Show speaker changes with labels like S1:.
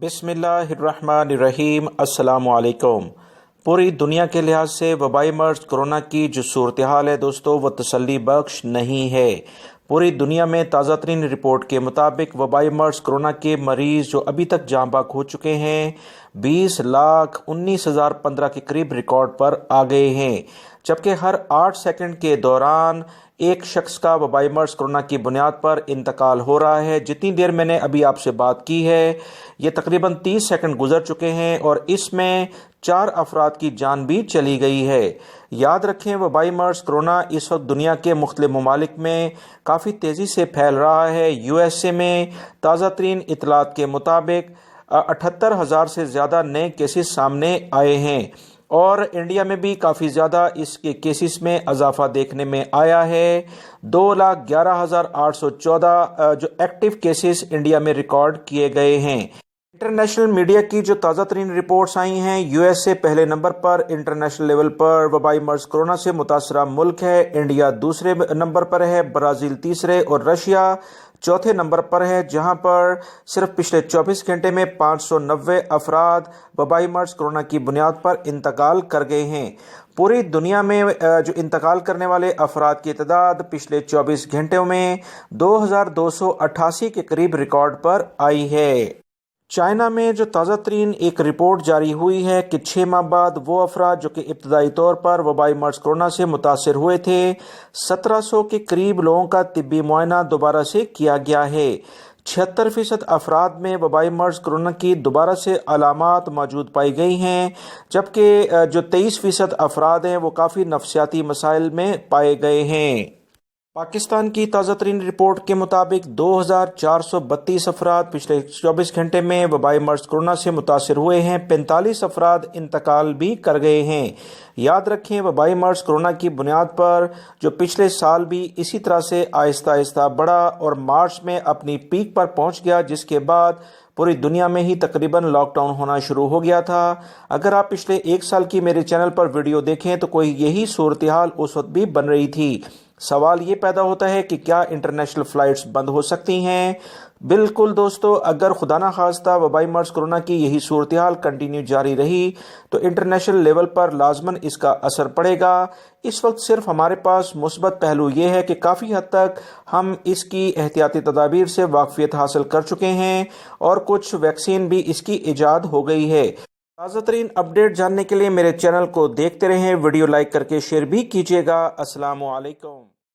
S1: बिस्मिल्लाहिर्रहमानिर्रहीम। अस्सलाम वालेकुम। पूरी दुनिया के लिहाज से वबाई मर्ज कोरोना की जो सूरत हाल है दोस्तों, वो तसल्ली बख्श नहीं है। पूरी दुनिया में ताज़ा तरीन रिपोर्ट के मुताबिक वबाई मर्ज कोरोना के मरीज़ जो अभी तक जाँ बाक हो चुके हैं 20,19,015 के करीब रिकॉर्ड पर आ गए हैं, जबकि हर 8 सेकंड के दौरान एक शख्स का वबाई मर्ज कोरोना की बुनियाद पर इंतकाल हो रहा है। जितनी देर मैंने अभी आपसे बात की है, ये तकरीबन 30 सेकंड गुजर चुके हैं और इसमें 4 अफराद की जान भी चली गई है। याद रखें, वबाई मर्ज कोरोना इस वक्त दुनिया के मुख्तलिफ ममालिक में काफ़ी तेज़ी से फैल रहा है। USA में ताज़ा तरीन इतलात के मुताबिक 78,000 से ज़्यादा नए केसेस सामने आए हैं और इंडिया में भी काफ़ी ज़्यादा इसके केसेस में इजाफा देखने में आया है। 2,11,814 जो एक्टिव केसेस इंडिया में रिकॉर्ड किए गए हैं। इंटरनेशनल मीडिया की जो ताज़ा तरीन रिपोर्ट्स आई हैं, USA पहले नंबर पर इंटरनेशनल लेवल पर वबाई मर्ज कोरोना से मुतासरा मुल्क है। इंडिया दूसरे नंबर पर है, ब्राज़ील तीसरे और रशिया चौथे नंबर पर है, जहां पर सिर्फ पिछले 24 घंटे में 590 अफराद वबाई मर्ज कोरोना की बुनियाद पर इंतकाल कर गए हैं। पूरी दुनिया में जो इंतकाल करने वाले अफराद की तादाद पिछले 24 घंटों में 2,288 के करीब रिकॉर्ड पर आई है। चाइना में जो ताज़ा तरीन एक रिपोर्ट जारी हुई है कि 6 माह बाद वो अफराद जो कि इब्तदाई तौर पर वबाई मर्ज कोरोना से मुतासर हुए थे, 1700 के करीब लोगों का तिब्बी मुआयना दोबारा से किया गया है। 76% अफराद में वबाई मर्ज कोरोना की दोबारा से अलामात मौजूद पाई गई हैं, जबकि जो 23% अफराद हैं वो काफ़ी नफसियाती मसाइल में पाए गए हैं। पाकिस्तान की ताज़ा तरीन रिपोर्ट के मुताबिक 2,432 अफराद पिछले 24 घंटे में वबाई मर्ज कोरोना से मुतासर हुए हैं। 45 अफराद इंतकाल भी कर गए हैं। याद रखें, वबाई मर्ज कोरोना की बुनियाद पर जो पिछले साल भी इसी तरह से आहिस्ता आहिस्ता बढ़ा और मार्च में अपनी पीक पर पहुंच गया, जिसके बाद पूरी दुनिया में ही तकरीबन लॉकडाउन होना शुरू हो गया था। अगर आप पिछले 1 साल की मेरे चैनल पर वीडियो देखें तो कोई यही सूरत हाल उस वक्त भी बन रही थी। सवाल ये पैदा होता है कि क्या इंटरनेशनल फ्लाइट्स बंद हो सकती हैं? बिल्कुल दोस्तों, अगर खुदा ना खास्ता वबाई मर्ज कोरोना की यही सूरत हाल कंटिन्यू जारी रही तो इंटरनेशनल लेवल पर लाजमन इसका असर पड़ेगा। इस वक्त सिर्फ हमारे पास मुस्बत पहलू ये है कि काफ़ी हद तक हम इसकी एहतियाती तदाबीर से वाकफियत हासिल कर चुके हैं और कुछ वैक्सीन भी इसकी ईजाद हो गई है। ताज़ा तरीन अपडेट जानने के लिए मेरे चैनल को देखते रहें, वीडियो लाइक करके शेयर भी कीजिएगा। अस्सलामु अलैकुम।